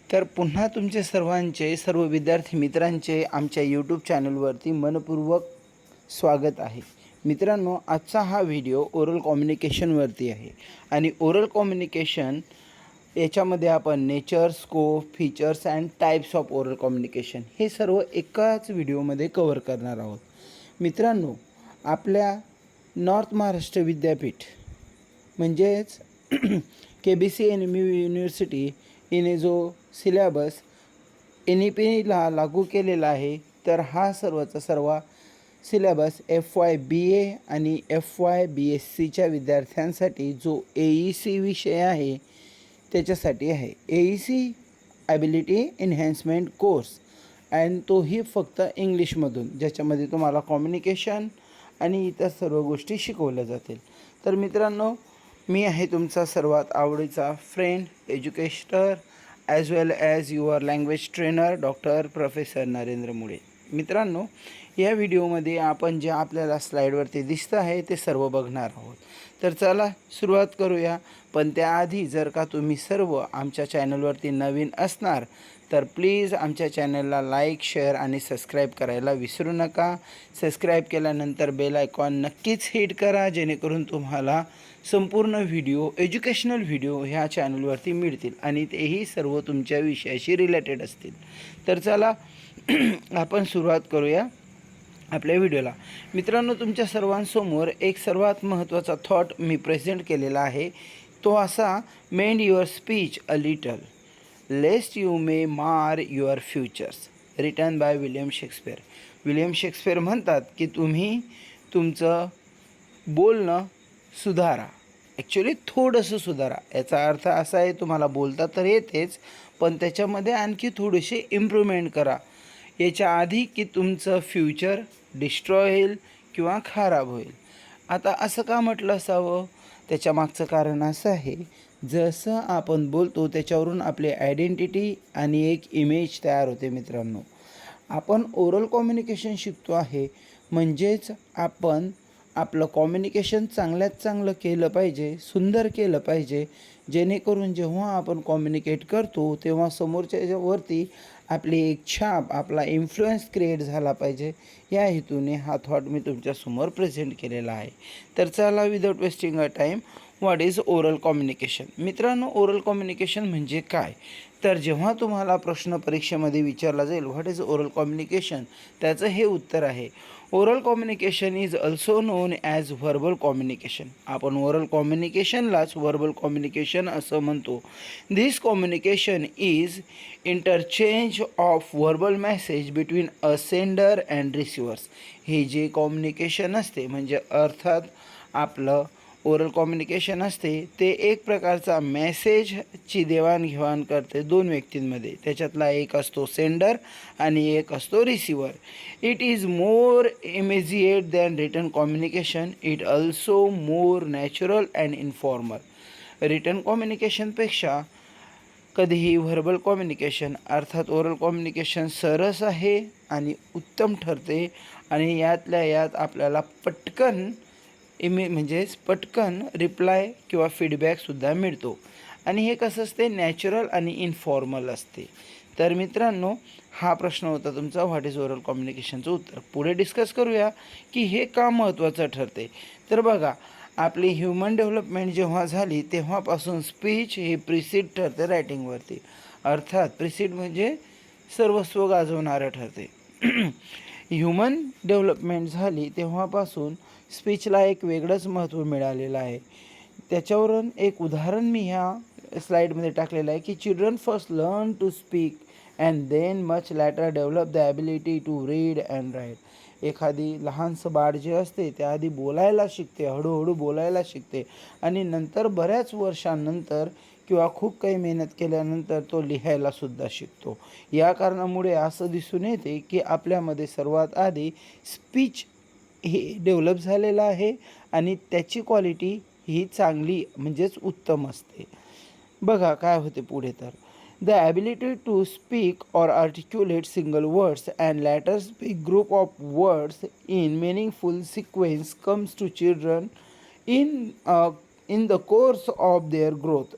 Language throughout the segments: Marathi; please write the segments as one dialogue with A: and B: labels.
A: तर पुन्हा तुमचे सर्वांचे सर्व विद्यार्थी मित्रांचे आमच्या यूट्यूब चॅनलवरती मनपूर्वक स्वागत आहे. मित्रांनो, आजचा हा व्हिडिओ ओरल कम्युनिकेशनवरती आहे आणि ओरल कम्युनिकेशन याच्यामध्ये आपण nature, scope, features and types of oral communication हे सर्व एकाच व्हिडिओमध्ये कव्हर करणार आहोत. मित्रांनो, आपल्या नॉर्थ महाराष्ट्र विद्यापीठ म्हणजेच KBC NMU युनिव्हर्सिटी हिने जो सिलेबस NEPला लागू केलेला आहे, तर हा सर्वचा सर्व सिलेबस FY BA आणि FY BSCच्या विद्यार्थ्यांसाठी जो AEC विषय आहे त्याच्यासाठी आहे. AEC ॲबिलिटी एन्हान्समेंट कोर्स, आणि तोही फक्त इंग्लिशमधून, ज्याच्यामध्ये तुम्हाला कम्युनिकेशन आणि इतर सर्व गोष्टी शिकवल्या जातील. तर मित्रांनो, मी आहे तुमचा सर्वात आवडीचा friend, educationer as well as your language trainer doctor professor Narendra Mule. मित्रांनो, या व्हिडिओमध्ये आपण जे आपल्याला स्लाईडवरती दिसतं आहे ते सर्व बघणार आहोत. तर चला सुरुवात करूया. पण त्याआधी जर का तुम्ही सर्व आमच्या चॅनलवरती नवीन असणार तर प्लीज आमच्या चॅनलला लाईक, शेअर आणि सबस्क्राईब करायला विसरू नका. सबस्क्राईब केल्यानंतर बेल आयकॉन नक्कीच हिट करा, जेणेकरून तुम्हाला संपूर्ण व्हिडिओ, एज्युकेशनल व्हिडिओ ह्या चॅनलवरती मिळतील आणि तेही सर्व तुमच्या विषयाशी रिलेटेड असतील. तर चला आपण सुरुवात करूया आपल्या व्हिडिओला. मित्रांनो, तुमच्या सर्वांसमोर एक सर्वात महत्त्वाचा थॉट मी प्रेझेंट केलेला आहे. तो असा: mend your speech a little lest you may mar your futures, written by William Shakespeare. William Shakespeare म्हणतात की तुम्ही तुमचं बोलणं सुधारा, ॲक्च्युली थोडंसं सुधारा. याचा अर्थ असा आहे, तुम्हाला बोलता तर येतेच, पण त्याच्यामध्ये आणखी थोडीशी इम्प्रूव्हमेंट करा, याच्या आधी की तुमचं फ्युचर डिस्ट्रॉय होईल किंवा खराब होईल. आता असं का म्हटलं असावं? त्याच्या मागचं कारण असं आहे, जसं आपण बोलतो त्याच्यावरून आपली आयडेंटिटी आणि एक इमेज तयार होते. मित्रांनो, आपण ओरल कम्युनिकेशन शिकतो आहे, म्हणजेच आपण आपलं कम्युनिकेशन चांगल्यात चांगलं केलं पाहिजे, सुंदर केलं पाहिजे, जेणेकरून जेव्हा आपण कम्युनिकेट करतो तेव्हा समोरच्यावरती आपली एक छाप, आपला इन्फ्लुएन्स क्रिएट झाला पाहिजे. या हेतूने हा थॉट मी तुमच्यासमोर प्रेझेंट केलेला आहे. तर चला, without wasting a time, what is oral communication? मित्रांनो, ओरल कम्युनिकेशन म्हणजे काय? तर जेव्हा तुम्हाला प्रश्न परीक्षेमध्ये विचारला जाईल व्हॉट इज ओरल कम्युनिकेशन, त्याचं हे उत्तर आहे: oral communication is also non as verbal communication. आपण ओरल कम्युनिकेशनलाच व्हर्बल कम्युनिकेशन असं म्हणतो. This communication is interchange of verbal message between a sender and receivers. हे जे कम्युनिकेशन असते, म्हणजे अर्थात आपलं ओरल कम्युनिकेशन असते, ते एक प्रकारचा मेसेजची देवाणघेवाण करते दोन व्यक्तींमध्ये. त्याच्यातला एक असतो सेंडर आणि एक असतो receiver. It is more immediate than written communication. It also more natural and informal. Written कम्युनिकेशनपेक्षा कधीही व्हर्बल कम्युनिकेशन अर्थात ओरल कम्युनिकेशन सरस आहे आणि उत्तम ठरते, आणि यातल्या यात आपल्याला पटकन म्हणजेच पटकन रिप्लाय किंवा फीडबॅकसुद्धा मिळतो. आणि हे कसं असते, नॅचरल आणि इन्फॉर्मल असते. तर मित्रांनो, हा प्रश्न होता तुमचा, व्हॉट इज ओरल कम्युनिकेशनचं उत्तर. पुढे डिस्कस करूया की हे का महत्त्वाचं ठरते. तर बघा, आपली ह्युमन डेव्हलपमेंट जेव्हा झाली तेव्हापासून स्पीच हे प्रिसिड ठरते रायटिंगवरती. अर्थात प्रिसिड म्हणजे सर्वस्व गाजवणारं ठरते. ह्युमन डेव्हलपमेंट झाली तेव्हापासून स्पीचला एक वेगळंच महत्त्व मिळालेलं आहे. त्याच्यावरून एक उदाहरण मी ह्या स्लाईडमध्ये टाकलेलं आहे की children first learn to speak and then much later develop the ability to read and write. एखादी लहानसं बाळ जे असते ते आधी बोलायला शिकते, हळूहळू बोलायला शिकते, आणि नंतर बऱ्याच वर्षांनंतर किंवा खूप काही मेहनत केल्यानंतर तो लिहायलासुद्धा शिकतो. या कारणामुळे असं दिसून येते की आपल्यामध्ये सर्वात आधी स्पीच हे डेव्हलप झालेलं आहे आणि त्याची क्वालिटी ही चांगली म्हणजेच उत्तम असते. बघा काय होते पुढे. तर the ability to speak or articulate single words and later speak group of words in meaningful sequence comes to children in the course of their growth.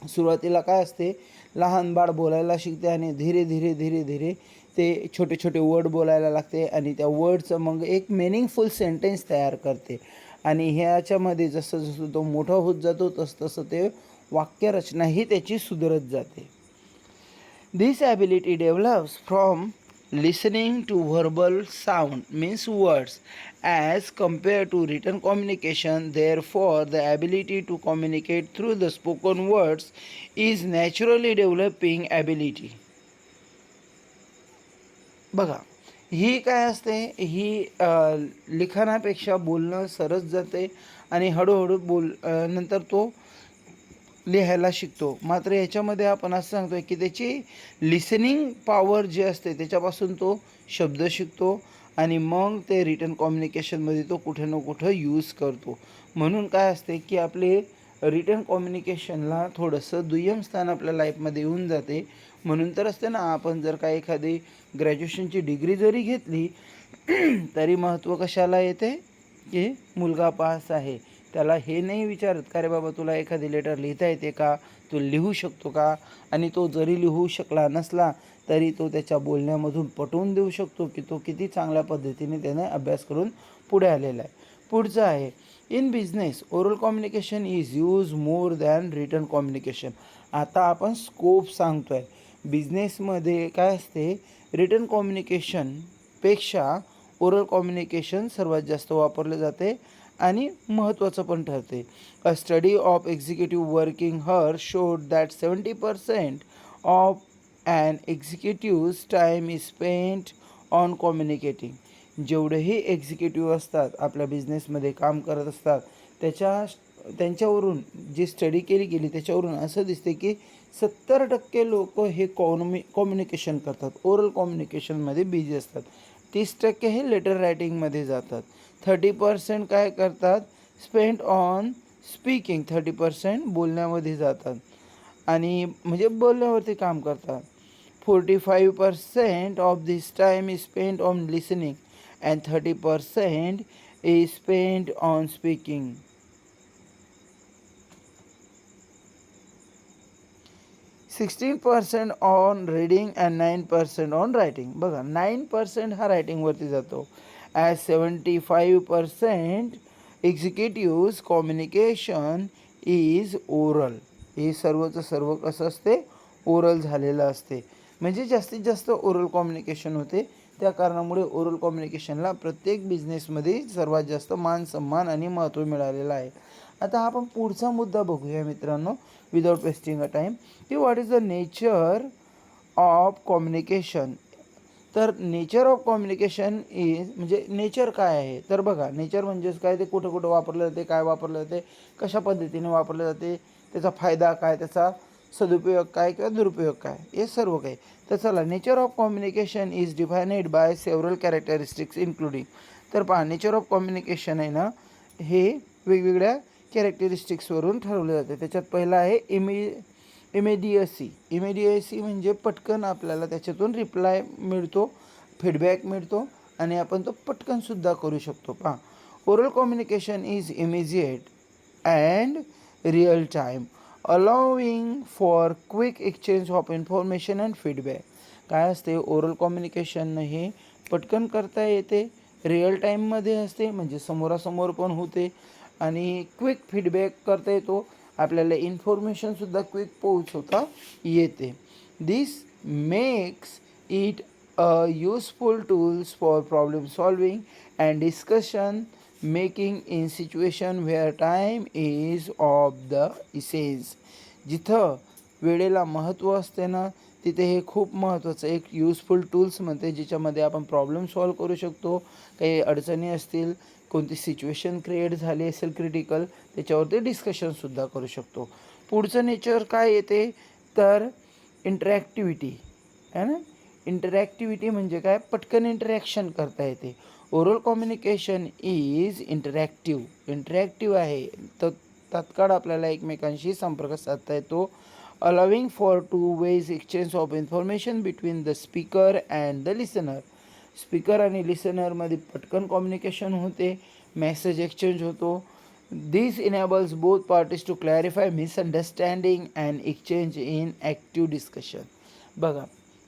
A: सुरुवातीला काय असते, लहान बाळ बोलायला शिकते आणि धीरे धीरे धीरे धीरे ते छोटे छोटे वर्ड बोलायला लागते आणि त्या वर्डचं मग एक मिनिंगफुल सेंटेन्स तयार करते. आणि ह्याच्यामध्ये जसं जसं तो मोठा होत जातो तसं तसं ते वाक्यरचनाही त्याची सुधारत जाते. This ability develops from listening to verbal sound, means words, as compared to written communication. Therefore, the ability to communicate through the spoken words is naturally developing ability. बघा, ही काय असते, ही लिखाणापेक्षा बोलणं सरस जाते आणि हळूहळू नंतर तो लिहायला शिकतो. मात्र याच्यामध्ये आपण असं सांगतो की त्याची लिसनिंग पॉवर जी असते त्याच्यापासून तो शब्द शिकतो आणि मग ते रिटन कम्युनिकेशनमध्ये तो कुठे ना कुठं यूज करतो. म्हणून काय असते की आपले रिटन कम्युनिकेशनला थोडंसं दुय्यम स्थान आपल्या लाईफमध्ये येऊन जाते. म्हणून तर असते ना, आपण जर का एखादी ग्रॅज्युएशनची डिग्री जरी घेतली तरी महत्त्व कशाला येते की मुलगा पास आहे. त्याला हे नाही विचारत का रे बाबा तुला एखादी लेटर लिहिता येते का, तू लिहू शकतो का. आणि तो जरी लिहू शकला नसला तरी तो त्याच्या बोलण्यामधून पटवून देऊ शकतो की तो किती चांगल्या पद्धतीने त्याने अभ्यास करून पुढे आलेला आहे. पुढचं आहे, in business oral communication is use more than written communication. आता आपण स्कोप सांगतो आहे. बिझनेसमध्ये काय असते, रिटन कम्युनिकेशनपेक्षा ओरल कम्युनिकेशन सर्वात जास्त वापरले जाते आणि महत्त्वाचं पण ठरते. A study of executive working her showed that 70% of an executive's time is spent on communicating. जेवढेही एक्झिक्युटिव्ह असतात आपल्या बिझनेसमध्ये काम करत असतात त्यांच्यावरून जी स्टडी केली गेली त्याच्यावरून असं दिसते की 70% लोक हे कम्युनिकेशन करतात, ओरल कम्युनिकेशनमध्ये बिझी असतात. 30% हे लेटर रायटिंगमध्ये जातात. 30% काय करतात, स्पेंड ऑन स्पीकिंग. 30% बोलण्यामध्ये जातात आणि म्हणजे बोलण्यावरती काम करतात. 45% of this time is spend on listening and 30% is spend on speaking. 16% on reading and 9% on writing. बघा, 9% हा रायटिंगवरती जातो. As 75% executive communication is oral. हे सर्वचं सर्व कसं असते, ओरल झालेलं असते. म्हणजे जास्तीत जास्त ओरल कम्युनिकेशन होते. त्या कारणामुळे ओरल कम्युनिकेशनला प्रत्येक बिझनेसमध्ये सर्वात जास्त मान सन्मान आणि महत्त्व मिळालेलं आहे. आता आपण पुढचा मुद्दा बघूया मित्रांनो, विदाउट वेस्टिंग अ टाईम, की what is the nature of communication. तर नेचर ऑफ कम्युनिकेशन इज म्हणजे नेचर काय आहे. तर बघा, नेचर म्हणजेच काय, ते कुठं कुठं वापरलं जाते, काय वापरलं जाते, कशा पद्धतीने वापरलं जाते, त्याचा फायदा काय, त्याचा सदुपयोग काय किंवा दुरुपयोग काय, हे सर्व काही. तर चला, nature of communication is defined by several characteristics including. तर पहा, नेचर ऑफ कम्युनिकेशन आहे ना, हे वेगवेगळ्या कॅरेक्टरिस्टिक्सवरून ठरवलं जाते. त्याच्यात पहिला आहे इमेडियसी. इमेडियसी म्हणजे पटकन आपल्याला त्याच्यातून रिप्लाय मिळतो, फीडबॅक मिळतो आणि आपण तो पटकनसुद्धा करू शकतो. पहा, oral communication is immediate and real time allowing for quick exchange of information and feedback. काय असते, ओरल कम्युनिकेशन हे पटकन करता येते, रिअल टाईममध्ये असते म्हणजे समोरासमोर पण होते आणि क्विक फीडबॅक करता येतो, आपल्याला इन्फॉर्मेशनसुद्धा क्विक पोहोचवता येते. This makes it a useful tools for problem solving and discussion making in situation where time is of the essence. जिथं वेळेला महत्त्व असते ना, तिथे हे खूप महत्त्वाचं एक युजफुल टूल्स म्हणते, ज्याच्यामध्ये आपण प्रॉब्लेम सॉल्व करू शकतो. काही अडचणी असतील, कोणती सिच्युएशन क्रिएट झाली असेल क्रिटिकल, त्याच्यावरती डिस्कशनसुद्धा करू शकतो. पुढचं नेचर काय येते, तर इंटरॅक्टिव्हिटी आहे ना. इंटरॅक्टिव्हिटी म्हणजे काय, पटकन इंटरॅक्शन करता येते. ओरल कम्युनिकेशन इज इंटरॅक्टिव्ह आहे, तर तात्काळ आपल्याला एकमेकांशी संपर्क साधता येतो. Allowing for 2 ways exchange of information between the speaker and the listener. Speaker आणि लिसनरमध्ये पटकन कम्युनिकेशन होते, मेसेज एक्सचेंज होतो, This enables both parties to clarify misunderstanding and exchange in active discussion. बघा,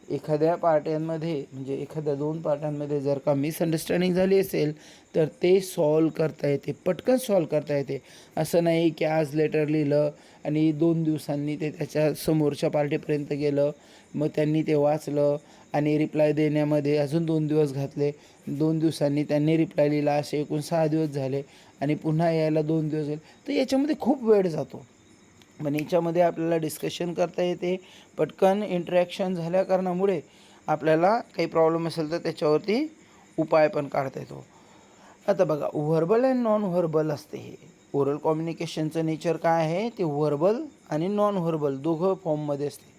A: एखाद्या पार्ट्यांमध्ये म्हणजे एखाद्या दोन पार्ट्यांमध्ये जर का मिसअंडरस्टँडिंग झाली असेल तर ते सॉल्व करता येते, पटकन सॉल्व करता येते. असं नाही की आज लेटर लिहिलं आणि 2 दिवसांनी ते त्याच्या समोरच्या पार्टीपर्यंत गेलं, मग त्यांनी ते वाचलं आणि रिप्लाय देण्यामध्ये अजून 2 दिवस घातले, 2 दिवसांनी त्यांनी रिप्लाय लिहिला, असे एकूण 6 दिवस झाले आणि पुन्हा यायला 2 दिवस झाले. तर याच्यामध्ये खूप वेळ जातो. पण याच्यामध्ये आपल्याला डिस्कशन करता येते, पटकन इंटरॅक्शन झाल्या कारणामुळे आपल्याला काही प्रॉब्लेम असेल तर त्याच्यावरती उपाय पण काढता येतो. आता बघा, व्हर्बल अँड नॉन व्हर्बल असते. हे ओरल कम्युनिकेशनचं नेचर काय आहे, ते व्हर्बल आणि नॉन व्हर्बल दोघं फॉर्ममध्ये असते.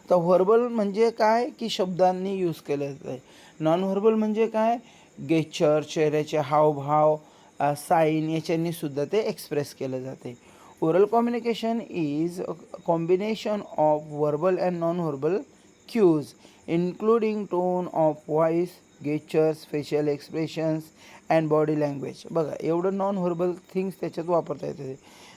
A: तर व्हर्बल म्हणजे काय की शब्दांनी यूज केलं जातं. नॉन व्हर्बल म्हणजे काय, गेस्चर, चेहऱ्याचे हावभाव, साईन याच्यांनी सुद्धा ते एक्सप्रेस केलं जाते. Oral communication is a combination of verbal and non verbal cues including tone of voice, gestures, facial expressions and body language. बघा, एवढं नॉन व्हर्बल थिंग्स त्याच्यात वापरता येते.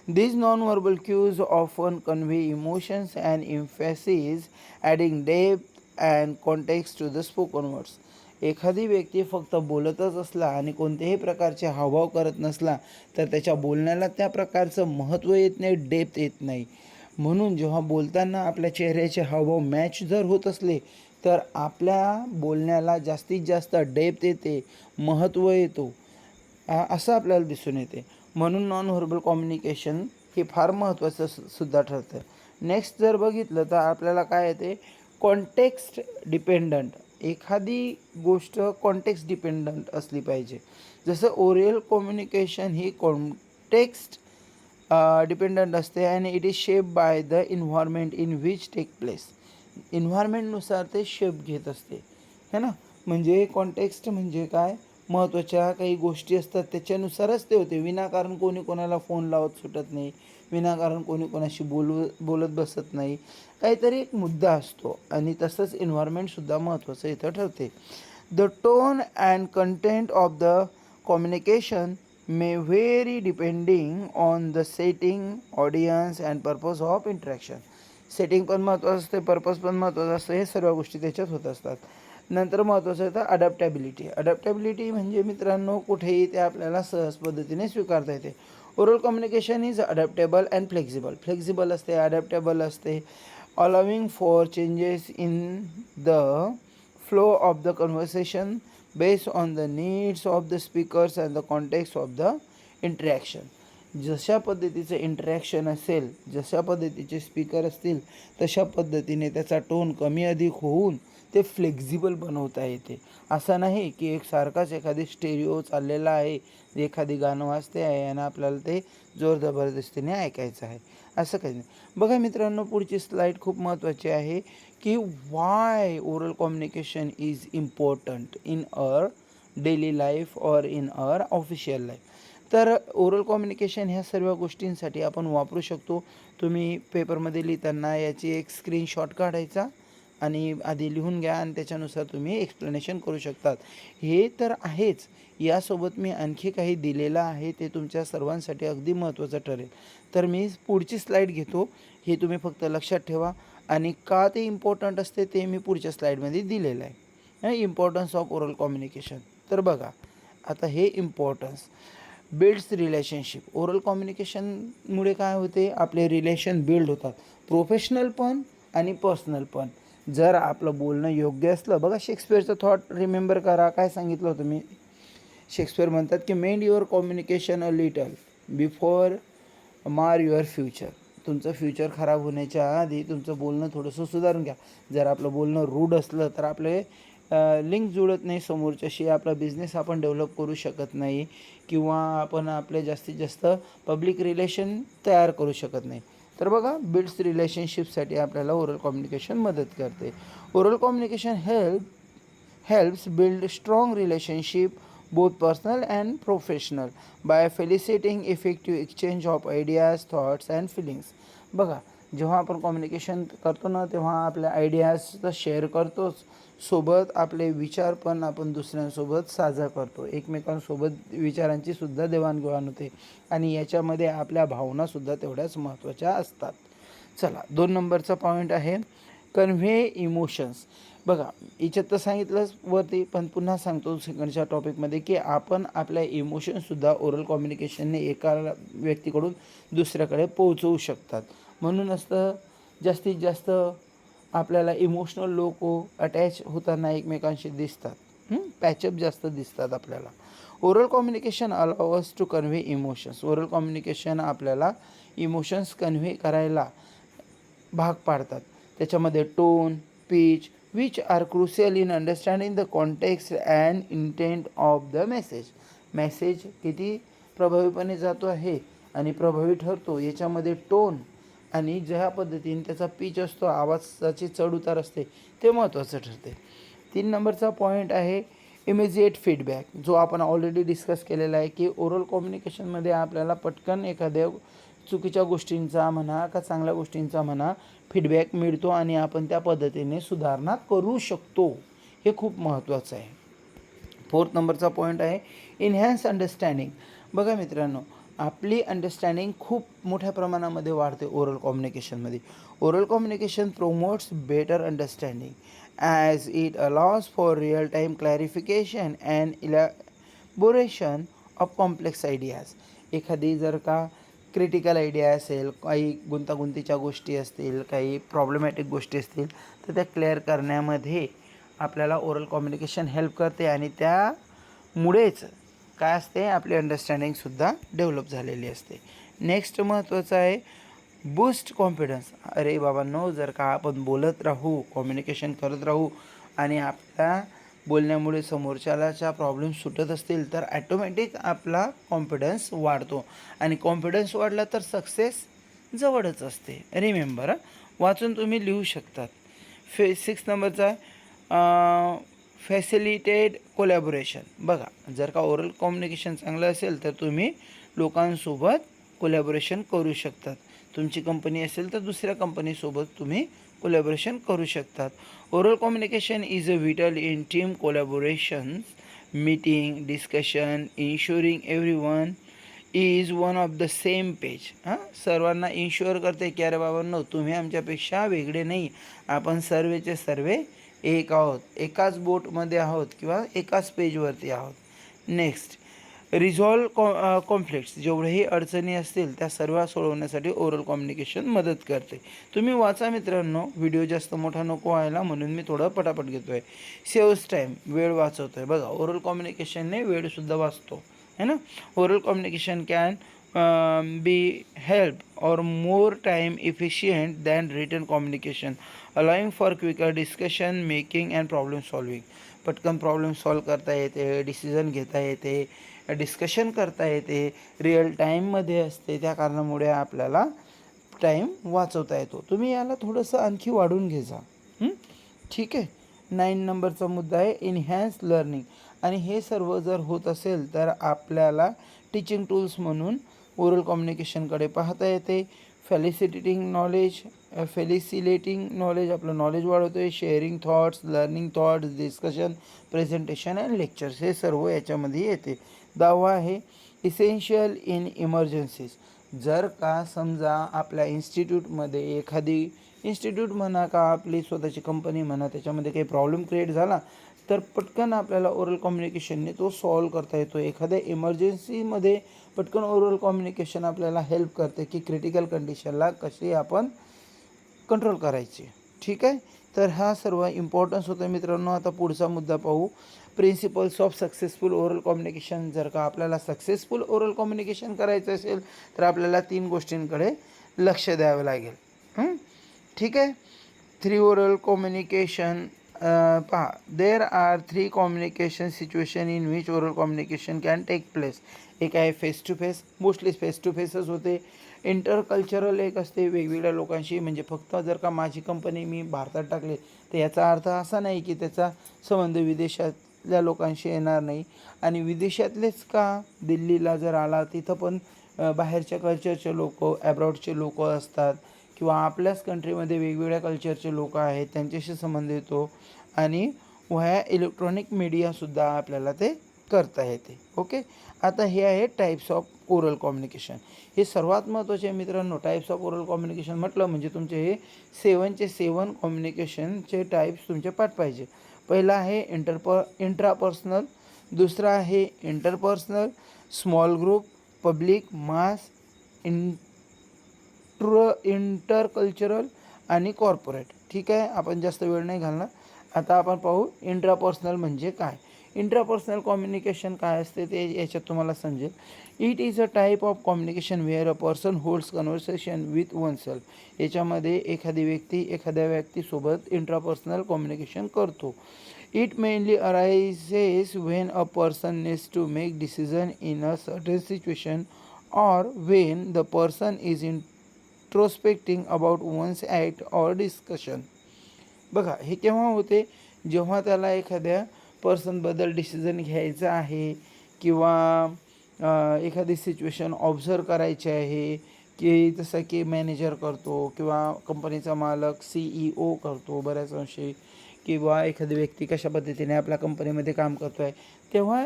A: These non-verbal cues often convey emotions and emphasis, adding depth and context to the spoken words. एखादी व्यक्ती फक्त बोलतच असला आणि कोणत्याही प्रकारचे हावभाव करत नसला तर त्याच्या बोलण्याला त्या प्रकारचं महत्त्व येत नाही, डेप्थ येत नाही. म्हणून जेव्हा बोलताना आपल्या चेहऱ्याचे हावभाव मॅच जर होत असले तर आपल्या बोलण्याला जास्तीत जास्त डेप्थ येते, महत्त्व येतो, असं आपल्याला दिसून येते. म्हणून नॉन व्हर्बल कम्युनिकेशन हे फार महत्त्वाचं सुद्धा ठरतं. नेक्स्ट जर बघितलं तर आपल्याला काय येते, कॉन्टेक्स्ट डिपेंडंट. एखादी गोष्ट कॉन्टेक्स्ट डिपेंडंट असली पाहिजे. जसं ओरल कम्युनिकेशन ही कॉन्टेक्स्ट डिपेंडंट असते आणि it is shape by the environment in which take place. इन्व्हायरमेंटनुसार ते शेप घेत असते, है ना. म्हणजे कॉन्टेक्स्ट म्हणजे काय, महत्त्वाच्या काही गोष्टी असतात त्याच्यानुसारच ते होते. विनाकारण कोणी कोणाला फोन लावत सुटत नाही, विनाकारण कोणी कोणाशी बोलत बसत नाही. काहीतरी एक मुद्दा असतो आणि तसंच एन्व्हायरमेंटसुद्धा महत्त्वाचं इथं ठरते. The tone and content of the communication may very depending on the setting, audience and purpose of interaction. Setting पण महत्त्वाचं असते, पर्पज पण महत्त्वाचं असतं, हे सर्व गोष्टी त्याच्यात होत असतात. नंतर महत्त्वाचं आहे तर अडॅप्टॅबिलिटी. अडॅप्टॅबिलिटी म्हणजे मित्रांनो, कुठेही ते आपल्याला सहज पद्धतीने स्वीकारता येते. Oral communication is adaptable and flexible. Flexible असते, अडॅप्टेबल असते, allowing for changes in the flow of the conversation based on the needs of the speakers and the context of the interaction. जशा पद्धतीचं इंटरॅक्शन असेल, जशा पद्धतीचे स्पीकर असतील, तशा पद्धतीने त्याचा टोन कमी अधिक होऊन ते फ्लेक्झिबल बनवता येते. असं नाही की एक सारखाच एखादी स्टेरिओ चाललेला आहे, एखादी गाणं वाजते आहे आणि आपल्याला ते जोर जबरदस्तीने ऐकायचं आहे, असं काही नाही. बघा मित्रांनो, पुढची स्लाईड खूप महत्त्वाची आहे की Y oral communication is important in our daily life or in our official life. तर ओरल कम्युनिकेशन ह्या सर्व गोष्टींसाठी आपण वापरू शकतो. तुम्ही पेपरमध्ये लिहिताना याची एक स्क्रीनशॉट काढायचा आणि आधी लिहून घ्या आणि त्याच्यानुसार तुम्ही एक्सप्लेनेशन करू शकतात. हे तर आहेच, यासोबत मी आणखी काही दिलेलं आहे, ते तुमच्या सर्वांसाठी अगदी महत्त्वाचं ठरेल. तर मी पुढची स्लाईड घेतो, हे तुम्ही फक्त लक्षात ठेवा आणि का ते इम्पॉर्टंट असते ते मी पुढच्या स्लाईडमध्ये दिलेलं आहे. Importance of oral communication. तर बघा, आता हे इम्पॉर्टन्स बिल्ड्स रिलेशनशिप. ओरल कम्युनिकेशनमुळे काय होते, आपले रिलेशन बिल्ड होतात, प्रोफेशनल पण आणि पर्सनल पण. जर आपलं बोलणं योग्य असलं, बघा शेक्सपियरचं थॉट रिमेंबर करा, काय सांगितलं होतं मी. शेक्सपियर म्हणतात की mend your communication a little before mar your future. तुमचं फ्युचर खराब होण्याच्या आधी तुमचं बोलणं थोडंसं सुधारून घ्या. जर आपलं बोलणं रूढ असलं तर आपले लिंक जुळत नाही समोरच्याशी, आपला बिझनेस आपण डेव्हलप करू शकत नाही किंवा आपण आपले जास्तीत जास्त पब्लिक रिलेशन तयार करू शकत नाही. तर बघा, बिल्ड्स रिलेशनशिपसाठी आपल्याला ओरल कम्युनिकेशन मदत करते. Oral communication helps build strong relationship, both personal and professional, by facilitating effective exchange of ideas, thoughts and feelings. बघा, जेव्हा आपण कम्युनिकेशन करतो ना, तेव्हा आपल्या आयडियाज तर शेअर करतोच, सोबत आपले विचार पण आपण दुसऱ्यांसोबत साझा करतो. एकमेकांसोबत विचारांची सुद्धा देवाणघेवाण होते आणि याच्यामध्ये आपल्या भावनासुद्धा तेवढ्याच महत्त्वाच्या असतात. चला, 2 नंबरचा पॉईंट आहे कन्व्हे इमोशन्स. बघा, याच्यात तर सांगितलंच वरती, पण पुन्हा सांगतो सेकंडच्या टॉपिकमध्ये की आपण आपल्या इमोशनसुद्धा ओरल कम्युनिकेशनने एका व्यक्तीकडून दुसऱ्याकडे पोहोचवू शकतात. म्हणूनच तर जास्तीत जास्त आपल्याला इमोशनल लोक अटॅच होताना एकमेकांशी दिसतात, पॅचअप जास्त दिसतात आपल्याला. Oral communication allow us to convey emotions. Oral communication आपल्याला इमोशन्स कन्व्हे करायला भाग पाडतात. त्याच्यामध्ये tone, pitch which are crucial in understanding the context and intent of the message. Message किती प्रभावीपणे जातो आहे आणि प्रभावी ठरतो याच्यामध्ये टोन आणि ज्या पद्धतीने त्याचा पिच असतो, आवाजाची चढउतार असते, ते महत्त्वाचं ठरते. 3 नंबरचा पॉईंट आहे इमिजिएट फीडबॅक, जो आपण ऑलरेडी डिस्कस केलेला आहे की ओरल कम्युनिकेशनमध्ये आपल्याला पटकन एखाद्या चुकीच्या गोष्टींचा म्हणा का चांगल्या गोष्टींचा म्हणा फीडबॅक मिळतो आणि आपण त्या पद्धतीने सुधारणा करू शकतो. हे खूप महत्त्वाचं आहे. 4 नंबरचा पॉईंट आहे इन्हॅन्स अंडरस्टँडिंग. बघा मित्रांनो, आपली अंडरस्टँडिंग खूप मोठ्या प्रमाणामध्ये वाढते ओरल कम्युनिकेशनमध्ये. Oral communication promotes better understanding as it allows for real time clarification and elaboration of complex ideas. एखादी जर का क्रिटिकल आयडिया असेल, काही गुंतागुंतीच्या गोष्टी असतील, काही प्रॉब्लेमॅटिक गोष्टी असतील, तर त्या क्लिअर करण्यामध्ये आपल्याला ओरल कम्युनिकेशन हेल्प करते आणि त्यामुळेच काय असते, आपली अंडरस्टँडिंगसुद्धा डेव्हलप झालेली असते. नेक्स्ट महत्त्वाचं आहे बूस्ट कॉन्फिडन्स. अरे बाबांनो, जर का आपण बोलत राहू, कम्युनिकेशन करत राहू आणि आपल्या बोलण्यामुळे समोरच्याला प्रॉब्लेम सुटत असतील, तर ॲटोमॅटिक आपला कॉन्फिडन्स वाढतो आणि कॉन्फिडन्स वाढला तर सक्सेस जवळच असते. रिमेंबर, वाचून तुम्ही लिहू शकतात. 6 नंबरचा फॅसिलिटेड कोलॅबोरेशन. बघा, जर का ओरल कम्युनिकेशन चांगलं असेल तर तुम्ही लोकांसोबत कोलॅबोरेशन करू शकतात. तुमची कंपनी असेल तर दुसऱ्या कंपनीसोबत तुम्ही कोलॅबोरेशन करू शकतात. Oral communication is a whittle in team collaborations, meeting, discussion, ensuring everyone is one of the same page. सर्वांना इन्श्युअर करते की अरे बाबांनो, तुम्ही आमच्यापेक्षा वेगळे नाही, आपण सर्वेचे सर्वे एक आहोत, एकाच बोटमध्ये आहोत किंवा एकाच पेजवरती आहोत. Next, resolve conflicts. जेवढेही अडचणी असतील त्या सर्व सोडवण्यासाठी ओरल कम्युनिकेशन मदत करते. तुम्ही वाचा मित्रांनो, व्हिडिओ जास्त मोठा नको व्हायला म्हणून मी थोडं पटापट घेतो आहे. सेव्हस टाईम, वेळ वाचवतो आहे. बघा, ओरल कम्युनिकेशनने वेळसुद्धा वाचतो है ना. Oral communication can be help or more time efficient than written communication, allowing for quicker discussion making and problem solving. पटकन प्रॉब्लेम सॉल्व करता येते, डिसिजन घेता येते, डिस्कशन करता येते, रिअल टाईममध्ये असते. त्या कारणामुळे आपल्याला टाईम वाचवता येतो. तुम्ही याला थोडंसं आणखी वाढून घे जा. ठीक आहे. 9 नंबरचा मुद्दा आहे इन्हॅन्स लर्निंग. आणि हे सर्व जर होत असेल तर आपल्याला टीचिंग टूल्स म्हणून ओरल कम्युनिकेशनकडे पाहता येते. फॅसिलिटेटिंग नॉलेज, आपलं नॉलेज वाढवतो आहे. Sharing thoughts, learning thoughts, discussion, presentation and lectures, हे सर्व याच्यामध्ये येते. 10वा आहे इसेन्शियल इन इमर्जन्सीज. जर का समजा आपल्या इन्स्टिट्यूटमध्ये एखादी इन्स्टिट्यूट म्हणा का आपली स्वतःची कंपनी म्हणा, त्याच्यामध्ये काही प्रॉब्लेम क्रिएट झाला तर पटकन आपल्याला ओरल कम्युनिकेशनने तो सॉल्व करता येतो. एखाद्या इमर्जन्सीमध्ये पटकन ओरल कम्युनिकेशन आपल्याला हेल्प करते की क्रिटिकल कंडिशनला कशी आपण कंट्रोल करायची. ठीक आहे. तर हा सर्व इम्पॉर्टन्स होतं मित्रांनो. आता पुढचा मुद्दा पाहू, principles of successful oral communication. जर का आपल्याला सक्सेसफुल ओरल कम्युनिकेशन करायचं असेल तर आपल्याला 3 गोष्टींकडे लक्ष द्यावं लागेल. ठीक आहे. 3 ओरल कम्युनिकेशन पहा, there are 3 communication situation in which oral communication can take place. एक आहे face to face, mostly face to फेसच होते. इंटरकल्चरल एक असते, वेगवेगळ्या लोकांशी. म्हणजे फक्त जर का माझी कंपनी मी भारतात टाकली तर याचा अर्थ असा नाही की त्याचा संबंध विदेशातल्या लोकांशी येणार नाही. आणि विदेशातलेच का, दिल्लीला जर आला तिथं पण बाहेरच्या कल्चरचे लोक, ॲब्रॉडचे लोक असतात किंवा आपल्याच कंट्रीमध्ये वेगवेगळ्या कल्चरचे लोक आहेत त्यांच्याशी संबंध येतो आणि व्हाया इलेक्ट्रॉनिक मीडियासुद्धा आपल्याला ते करता येते. ओके, आता हे आहे टाईप्स ऑफ ओरल कम्युनिकेशन. हे सर्वात महत्त्वाचे मित्रांनो. टाईप्स ऑफ ओरल कम्युनिकेशन म्हटलं म्हणजे तुमचे हे 7 कम्युनिकेशनचे टाईप्स तुमचे पाठ पाहिजे. पहिला आहे इंट्रापर्सनल, दुसरा आहे इंटरपर्सनल, स्मॉल ग्रुप, पब्लिक, मास, इंटरकल्चरल आणि कॉर्पोरेट. ठीक आहे, आपण जास्त वेळ नाही घालणार. आता आपण पाहू इंट्रापर्सनल म्हणजे काय. इंट्रापर्सनल कम्युनिकेशन काय असते ते याच्यात तुम्हाला समजेल. It is a type of communication where a person holds conversation with oneself. याच्यामध्ये एखादी व्यक्ती एखाद्या व्यक्तीसोबत इंट्रापर्सनल कम्युनिकेशन करतो. It mainly arises when a person needs to make decision in a certain situation or when the person is introspecting about one's act or discussion. बघा, हे केव्हा होते, जेव्हा त्याला एखाद्या पर्सनबद्दल डिसिजन घ्यायचा आहे किंवा एखादी सिच्युएशन ऑब्झर्व करायची आहे, की जसं की मॅनेजर करतो किंवा कंपनीचा मालक CEO करतो बऱ्याच अंशी, किंवा एखादी व्यक्ती कशा पद्धतीने आपल्या कंपनीमध्ये काम करतो आहे, तेव्हा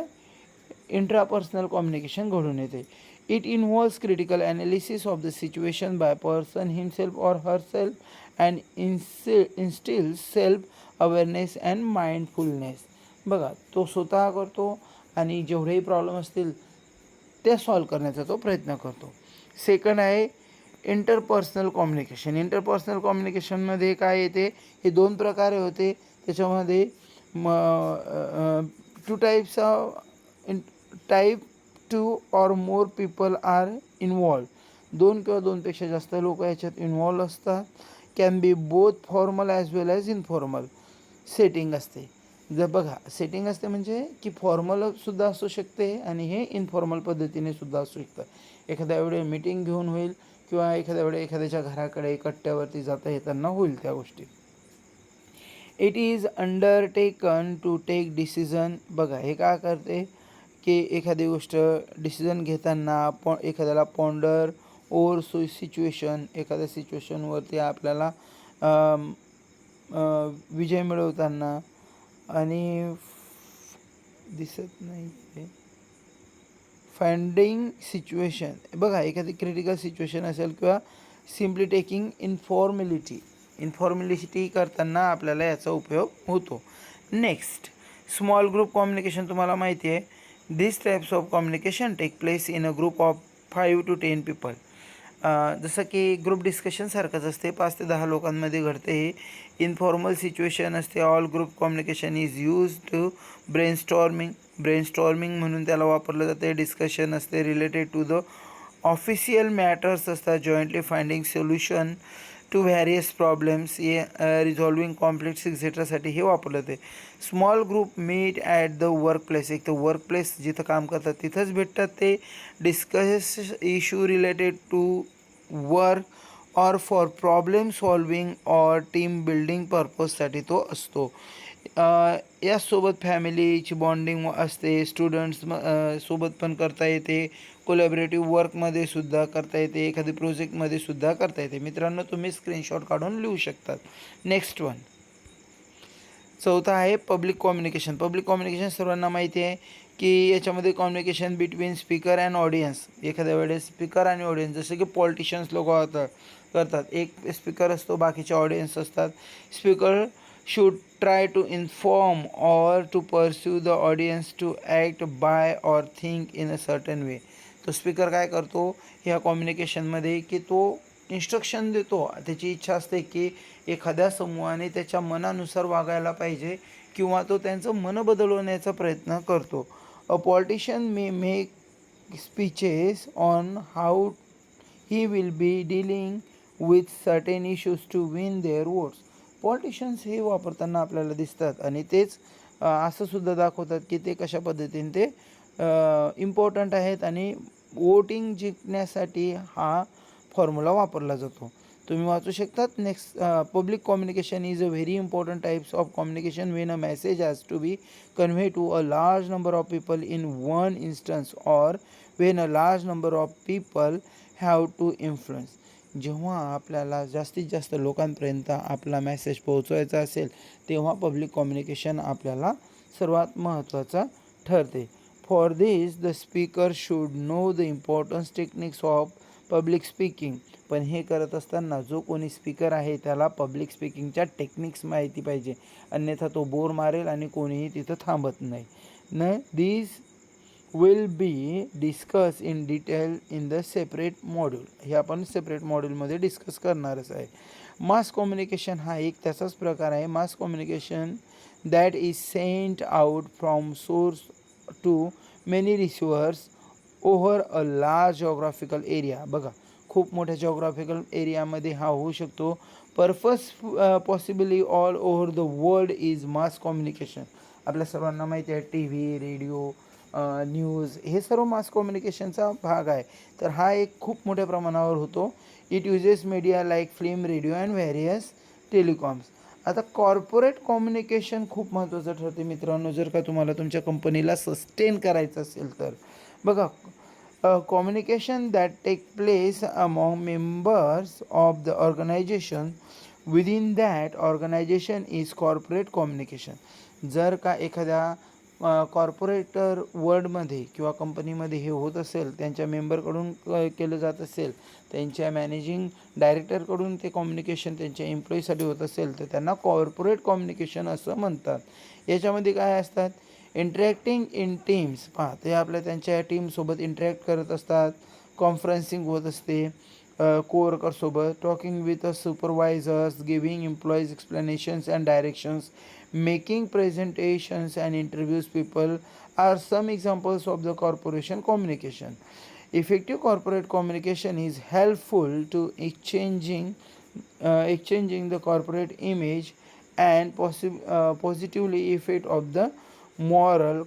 A: इंट्रापर्सनल कम्युनिकेशन घडून येते. It involves critical analysis of the situation by person himself or herself and instils self awareness and mindfulness. बघा, तो स्वतः करतो आणि जेवढेही प्रॉब्लेम असतील ते सॉल्व करण्याचा तो प्रयत्न करतो. सेकंड आहे इंटरपर्सनल कम्युनिकेशन. इंटरपर्सनल कम्युनिकेशनमध्ये काय येते, हे 2 प्रकारे होते. त्याच्यामध्ये टू टाईप्स ऑफ टाईप 2 और मोर पीपल आर इन्वॉल्व. 2 किंवा 2पेक्षा जास्त लोक याच्यात इन्वॉल्व असतात. Can be both formal as well as informal setting असते. जर बघा, सेटिंग असते म्हणजे की फॉर्मलसुद्धा असू शकते आणि हे इनफॉर्मल पद्धतीने सुद्धा असू शकतं. एखाद्या वेळी मीटिंग घेऊन होईल किंवा एखाद्या वेळी एखाद्याच्या घराकडे कट्ट्यावरती जाता येताना होईल त्या गोष्टी. It is undertaken to take decision. बघा, हे काय करते की एखादी गोष्ट डिसिजन घेताना एखाद्याला पॉन्डर ओर सिच्युएशन, एखाद्या सिच्युएशनवरती आपल्याला विजय मिळवताना आणि दिसत नाही आहे फाइंडिंग सिच्युएशन. बघा, एखादी क्रिटिकल सिच्युएशन असेल किंवा सिम्पली टेकिंग इन्फॉर्मॅलिटी करताना आपल्याला याचा उपयोग होतो. Next, small group communication. तुम्हाला माहिती आहे, this types of communication take place in a group of 5 to 10 people. जसं की ग्रुप डिस्कशनसारखंच असते, 5 ते 10 लोकांमध्ये घडते. हे इनफॉर्मल सिच्युएशन असते. All group communication is use to brainstorming म्हणून त्याला वापरलं जाते. डिस्कशन असते related to the official matters असतात. Jointly finding solution to various problems, resolving conflicts एक्सेट्रासाठी हे वापरलं जाते. Small group meet at the work place. एक तर वर्क प्लेस जिथं काम करतात तिथंच भेटतात ते. Discuss issue related to work or for problem solving or team building पर्पजसाठी तो असतो. यासोबत फॅमिलीची बॉन्डिंग असते. स्टुडंट्स सोबत पण करता येते. कोलॅबरेटिव्ह वर्कमध्ये सुद्धा करता येते. एखादी प्रोजेक्टमध्ये सुद्धा करता येते. मित्रांनो, तुम्ही स्क्रीनशॉट काढून लिहू शकतात. नेक्स्ट वन, चौथा आहे पब्लिक कम्युनिकेशन. पब्लिक कम्युनिकेशन सर्वांना माहिती आहे की याच्यामध्ये communication between speaker and audience. एखाद्या वेळेस स्पीकर आणि ऑडियन्स, जसं की पॉलिटिशियन्स लोक करतात. एक स्पीकर असतो, बाकीचे ऑडियन्स असतात. Speaker should try to inform or to pursue the audience to act by or think in a certain way. तो स्पीकर काय करतो ह्या कम्युनिकेशनमध्ये की तो इन्स्ट्रक्शन देतो. त्याची इच्छा असते की एखाद्या समूहाने त्याच्या मनानुसार वागायला पाहिजे किंवा तो त्यांचं मन बदलवण्याचा प्रयत्न करतो. A politician may make speeches on how he will be dealing with certain issues to win their votes. Politicians हे वापरताना आपल्याला दिसतात आणि तेच असं सुद्धा दाखवतात की ते कशा पद्धतीने ते इम्पॉर्टंट आहेत आणि वोटिंग जिंकण्यासाठी हा फॉर्म्युला वापरला जातो. तुम्ही वाचू शकतात. Next, public communication is a very important types of communication when a message has to be convey to a large number of people in one instance or when a large number of people have to influence. जेव्हा आपल्याला जास्तीत जास्त लोकांपर्यंत आपला मेसेज पोहोचवायचा असेल तेव्हा पब्लिक कम्युनिकेशन आपल्याला सर्वात महत्त्वाचा ठरते. For this the speaker should know the importance techniques of public speaking. पण हे करत असताना जो कोणी स्पीकर आहे त्याला पब्लिक स्पीकिंगच्या टेक्निक्स माहिती पाहिजे, अन्यथा तो बोर मारेल आणि कोणीही तिथं थांबत नाही. This will be discuss in detail in the separate module. हे आपण सेपरेट मॉड्यूलमध्ये डिस्कस करणारच आहे. मास कम्युनिकेशन हा एक त्याचाच प्रकार आहे. Mass communication that is sent out from source to many receivers over a large geographical area. बघा, खूप मोठ्या जॉग्राफिकल एरियामध्ये हा होऊ शकतो. Purpose possibly all over the world is mass communication. आपल्या सर्वांना माहिती आहे टी व्ही, रेडिओ, न्यूज हे सर्व मास कम्युनिकेशनचा भाग आहे. तर हा एक खूप मोठ्या प्रमाणावर होतो. It uses media like film, radio and various telecoms. आता कॉर्पोरेट कम्युनिकेशन खूप महत्त्वाचं ठरते मित्रांनो, जर का तुम्हाला तुमच्या कंपनीला सस्टेन करायचं असेल तर. बघा, communication that take place among members of the organization within that organization is corporate communication. जर का एखाद्या कॉर्पोरेटर वर्ल्डमध्ये किंवा कंपनीमध्ये हे होत असेल, त्यांच्या मेंबरकडून केलं जात असेल, त्यांच्या मॅनेजिंग डायरेक्टरकडून ते कम्युनिकेशन त्यांच्या एम्प्लॉईसाठी होत असेल, तर त्यांना कॉर्पोरेट कम्युनिकेशन असं म्हणतात. याच्यामध्ये काय असतात, इंटरॅक्टिंग इन टीम्स. पहा, ते आपल्या त्यांच्या टीमसोबत इंटरॅक्ट करत असतात, कॉन्फरन्सिंग होत असते कोवर्करसोबत, talking with a supervisors, giving employees explanations and directions, making presentations and interviews people are some examples of the corporation communication. Effective corporate communication is helpful to exchanging the corporate image and positively effect of the moral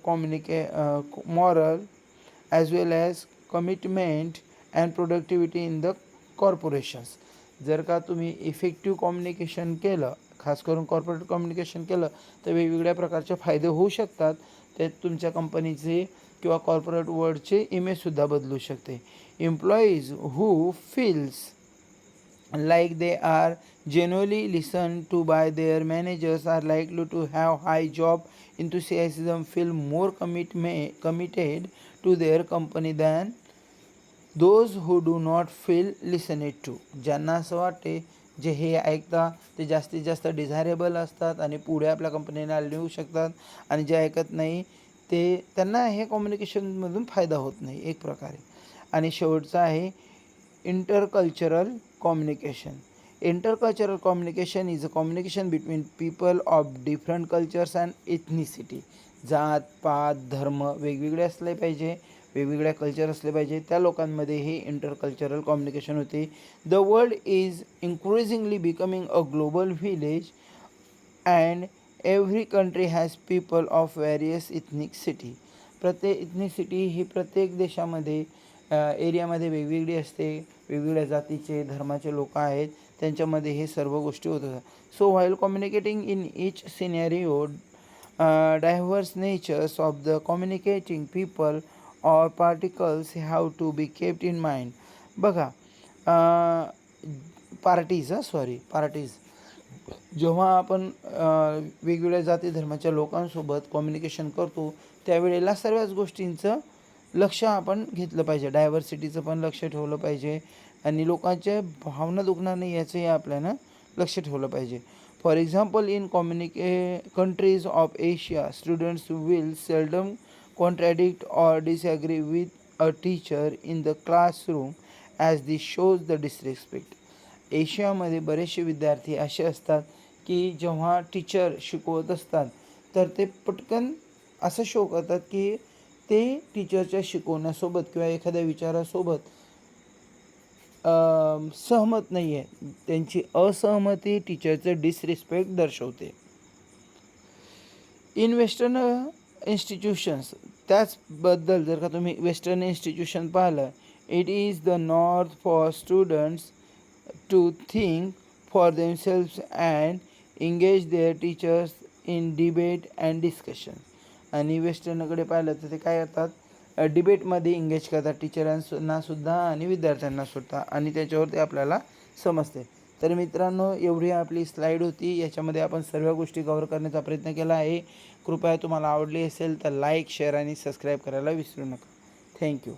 A: as well as commitment and productivity in the corporations. जर का तुम्ही इफेक्टिव्ह कम्युनिकेशन केलं, खास करून कॉर्पोरेट कम्युनिकेशन केलं, तर वेगवेगळ्या प्रकारचे फायदे होऊ शकतात. ते तुमच्या कंपनीचे किंवा कॉर्पोरेट वर्ल्डचे इमेजसुद्धा बदलू शकते. Employees who feels like they are genuinely listened to by their managers are likely to have high job enthusiasm, feel more committed to their company than those who do not feel listened to. ज्यांना असं वाटते जे हे ऐकता ते जास्तीत जास्त डिझायरेबल असतात आणि पुढे आपल्या कंपनीला नेऊ शकतात, आणि जे ऐकत नाही ते त्यांना हे कम्युनिकेशनमधून फायदा होत नाही एक प्रकारे. आणि शेवटचं आहे intercultural communication. Intercultural communication is a communication between people of different cultures and ethnicity. जात पात धर्म वेगवेगळे असले पाहिजे, वेगवेगळ्या कल्चर असले पाहिजे, त्या लोकांमध्ये हे इंटरकल्चरल कम्युनिकेशन होते. The world is increasingly becoming a global village and every country has people of various ethnicity. प्रत्येक इथनिसिटी ही प्रत्येक देशामध्ये एरियामध्ये वेगवेगळी असते. वेगवेगळ्या जातीचे धर्माचे लोक आहेत, त्यांच्यामध्ये हे सर्व गोष्टी होत असतात. So while communicating in each scenario diverse natures of the communicating people or particles have to be kept in mind. बघा, पार्टीज जेव्हा आपण वेगवेगळ्या जाती धर्माच्या लोकांसोबत कम्युनिकेशन करतो त्यावेळेला सर्वच गोष्टींचं लक्ष आपण घेतलं पाहिजे. डायव्हर्सिटीचं पण लक्ष ठेवलं पाहिजे आणि लोकांच्या भावना दुखणार नाही याचंही आपल्याला लक्ष ठेवलं पाहिजे. For example, in countries of Asia students will seldom contradict or disagree with a teacher in the classroom as this shows the disrespect. एशियामध्ये बरेचसे विद्यार्थी असे असतात की जेव्हा टीचर शिकवत असतात तर ते पटकन असं शो करतात की ते टीचरच्या शिकवण्यासोबत किंवा एखाद्या विचारासोबत सहमत नाही आहे. त्यांची असहमती टीचरचं डिसरिस्पेक्ट दर्शवते. इन वेस्टर्न इन्स्टिट्यूशन्स, त्याचबद्दल जर का तुम्ही वेस्टर्न इन्स्टिट्यूशन पाहिलं, it is the norm for students to think for themselves and engage their teachers in debate and discussion. आणि वेस्टर्नकडे पाहिलं तर ते काय करतात, डिबेटमध्ये इंगेज करतात टीचरांनासुद्धा आणि विद्यार्थ्यांनासुद्धा, आणि त्याच्यावरती आपल्याला समजते. तर मित्रांनो, एवढी आपली स्लाईड होती. याच्यामध्ये आपण सर्व गोष्टी कव्हर करण्याचा प्रयत्न केला आहे. कृपया तुम्हाला आवडली असेल तर लाईक, शेअर आणि सबस्क्राईब करायला विसरू नका. थँक्यू.